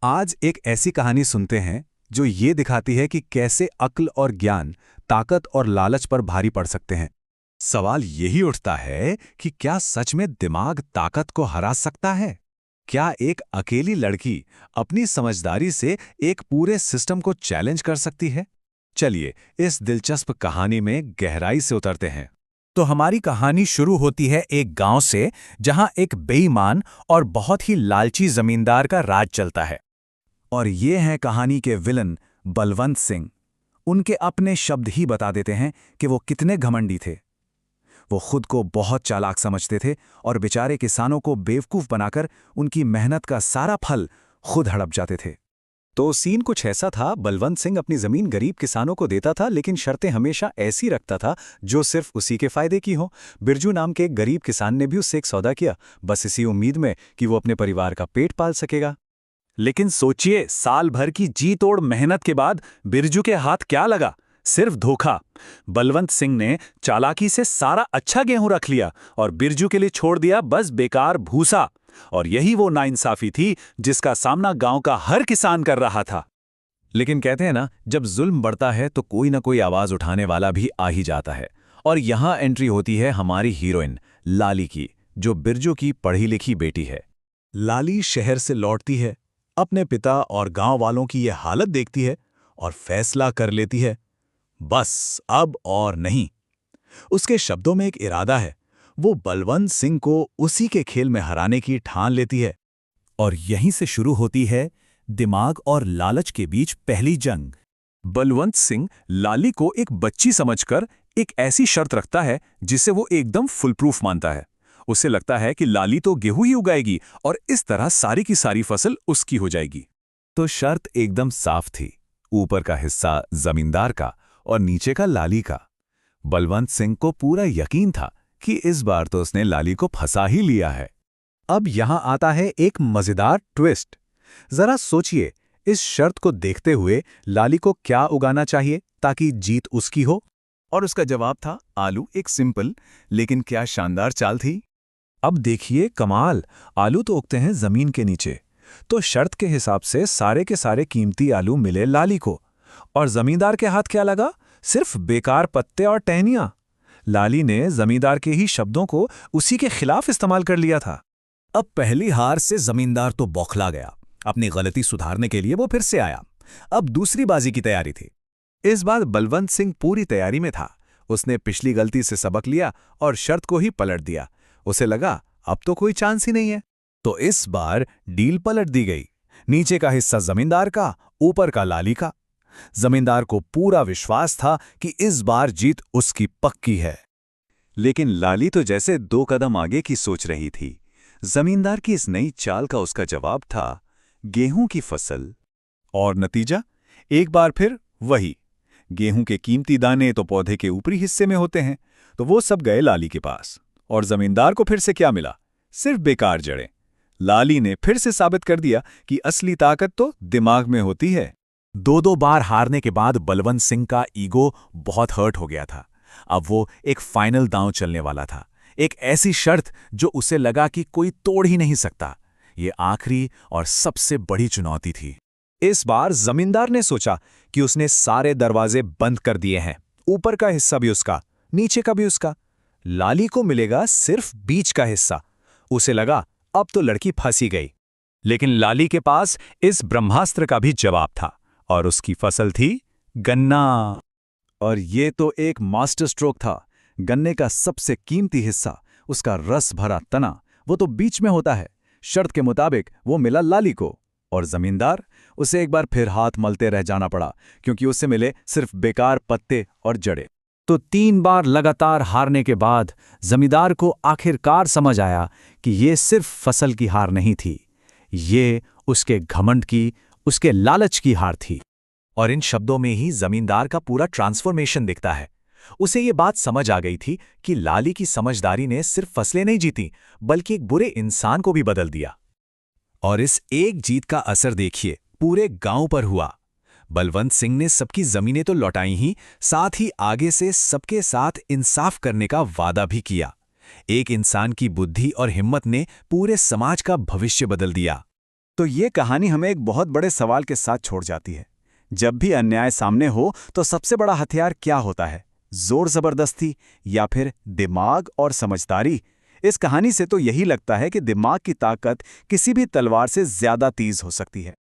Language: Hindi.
आज एक ऐसी कहानी सुनते हैं जो ये दिखाती है कि कैसे अक्ल और ज्ञान ताकत और लालच पर भारी पड़ सकते हैं। सवाल यही उठता है कि क्या सच में दिमाग ताकत को हरा सकता है? क्या एक अकेली लड़की अपनी समझदारी से एक पूरे सिस्टम को चैलेंज कर सकती है? चलिए इस दिलचस्प कहानी में गहराई से उतरते हैं। तो हमारी कहानी शुरू होती है एक गांव से, जहां एक बेईमान और बहुत ही लालची जमींदार का राज चलता है। और ये हैं कहानी के विलन बलवंत सिंह। उनके अपने शब्द ही बता देते हैं कि वो कितने घमंडी थे। वो खुद को बहुत चालाक समझते थे और बेचारे किसानों को बेवकूफ़ बनाकर उनकी मेहनत का सारा फल खुद हड़प जाते थे। तो सीन कुछ ऐसा था, बलवंत सिंह अपनी ज़मीन गरीब किसानों को देता था, लेकिन शर्तें हमेशा ऐसी रखता था जो सिर्फ उसी के फ़ायदे की हो। बिरजू नाम के एक गरीब किसान ने भी उससे एक सौदा किया, बस इसी उम्मीद में कि वो अपने परिवार का पेट पाल सकेगा। लेकिन सोचिए, साल भर की जी तोड़ मेहनत के बाद बिरजू के हाथ क्या लगा? सिर्फ धोखा। बलवंत सिंह ने चालाकी से सारा अच्छा गेहूं रख लिया और बिरजू के लिए छोड़ दिया बस बेकार भूसा। और यही वो नाइंसाफी थी जिसका सामना गांव का हर किसान कर रहा था। लेकिन कहते हैं ना, जब जुल्म बढ़ता है तो कोई ना कोई आवाज उठाने वाला भी आ ही जाता है। और यहां एंट्री होती है हमारी हीरोइन लाली की, जो बिरजू की पढ़ी लिखी बेटी है। लाली शहर से लौटती है, अपने पिता और गांव वालों की यह हालत देखती है और फैसला कर लेती है, बस अब और नहीं। उसके शब्दों में एक इरादा है। वो बलवंत सिंह को उसी के खेल में हराने की ठान लेती है। और यहीं से शुरू होती है दिमाग और लालच के बीच पहली जंग। बलवंत सिंह लाली को एक बच्ची समझकर एक ऐसी शर्त रखता है जिसे वो एकदम फुलप्रूफ मानता है। उसे लगता है कि लाली तो गेहूं ही उगाएगी और इस तरह सारी की सारी फसल उसकी हो जाएगी। तो शर्त एकदम साफ थी, ऊपर का हिस्सा जमींदार का और नीचे का लाली का। बलवंत सिंह को पूरा यकीन था कि इस बार तो उसने लाली को फंसा ही लिया है। अब यहां आता है एक मजेदार ट्विस्ट। जरा सोचिए, इस शर्त को देखते हुए लाली को क्या उगाना चाहिए ताकि जीत उसकी हो? और उसका जवाब था आलू। एक सिंपल लेकिन क्या शानदार चाल थी। अब देखिए कमाल, आलू तो उगते हैं जमीन के नीचे। तो शर्त के हिसाब से सारे के सारे कीमती आलू मिले लाली को, और जमींदार के हाथ क्या लगा? सिर्फ बेकार पत्ते और टहनियां। लाली ने जमींदार के ही शब्दों को उसी के खिलाफ इस्तेमाल कर लिया था। अब पहली हार से जमींदार तो बौखला गया। अपनी गलती सुधारने के लिए वो फिर से आया। अब दूसरी बाजी की तैयारी थी। इस बार बलवंत सिंह पूरी तैयारी में था। उसने पिछली गलती से सबक लिया और शर्त को ही पलट दिया। उसे लगा अब तो कोई चांस ही नहीं है। तो इस बार डील पलट दी गई। नीचे का हिस्सा जमींदार का, ऊपर का लाली का। जमींदार को पूरा विश्वास था कि इस बार जीत उसकी पक्की है। लेकिन लाली तो जैसे 2 कदम आगे की सोच रही थी। जमींदार की इस नई चाल का उसका जवाब था गेहूं की फसल। और नतीजा एक बार फिर वही। गेहूं के कीमती दाने तो पौधे के ऊपरी हिस्से में होते हैं, तो वो सब गए लाली के पास। और जमींदार को फिर से क्या मिला? सिर्फ बेकार जड़ें। लाली ने फिर से साबित कर दिया कि असली ताकत तो दिमाग में होती है। 2 बार हारने के बाद बलवंत सिंह का ईगो बहुत हर्ट हो गया था। अब वो एक फाइनल दांव चलने वाला था, एक ऐसी शर्त जो उसे लगा कि कोई तोड़ ही नहीं सकता। ये आखिरी और सबसे बड़ी चुनौती थी। इस बार जमींदार ने सोचा कि उसने सारे दरवाजे बंद कर दिए हैं। ऊपर का हिस्सा भी उसका, नीचे का भी उसका। लाली को मिलेगा सिर्फ बीच का हिस्सा। उसे लगा अब तो लड़की फंसी गई। लेकिन लाली के पास इस ब्रह्मास्त्र का भी जवाब था, और उसकी फसल थी गन्ना। और ये तो एक मास्टर स्ट्रोक था। गन्ने का सबसे कीमती हिस्सा, उसका रस भरा तना, वो तो बीच में होता है। शर्त के मुताबिक वो मिला लाली को। और जमींदार, उसे एक बार फिर हाथ मलते रह जाना पड़ा, क्योंकि उससे मिले सिर्फ बेकार पत्ते और जड़ें। तो 3 बार लगातार हारने के बाद जमींदार को आखिरकार समझ आया कि ये सिर्फ फसल की हार नहीं थी, ये उसके घमंड की, उसके लालच की हार थी। और इन शब्दों में ही जमींदार का पूरा ट्रांसफॉर्मेशन दिखता है। उसे ये बात समझ आ गई थी कि लाली की समझदारी ने सिर्फ फसलें नहीं जीती, बल्कि एक बुरे इंसान को भी बदल दिया। और इस एक जीत का असर देखिए, पूरे गांव पर हुआ। बलवंत सिंह ने सबकी जमीनें तो लौटाई ही, साथ ही आगे से सबके साथ इंसाफ करने का वादा भी किया। एक इंसान की बुद्धि और हिम्मत ने पूरे समाज का भविष्य बदल दिया। तो ये कहानी हमें एक बहुत बड़े सवाल के साथ छोड़ जाती है। जब भी अन्याय सामने हो तो सबसे बड़ा हथियार क्या होता है? जोर जबरदस्ती या फिर दिमाग और समझदारी? इस कहानी से तो यही लगता है कि दिमाग की ताकत किसी भी तलवार से ज्यादा तेज हो सकती है।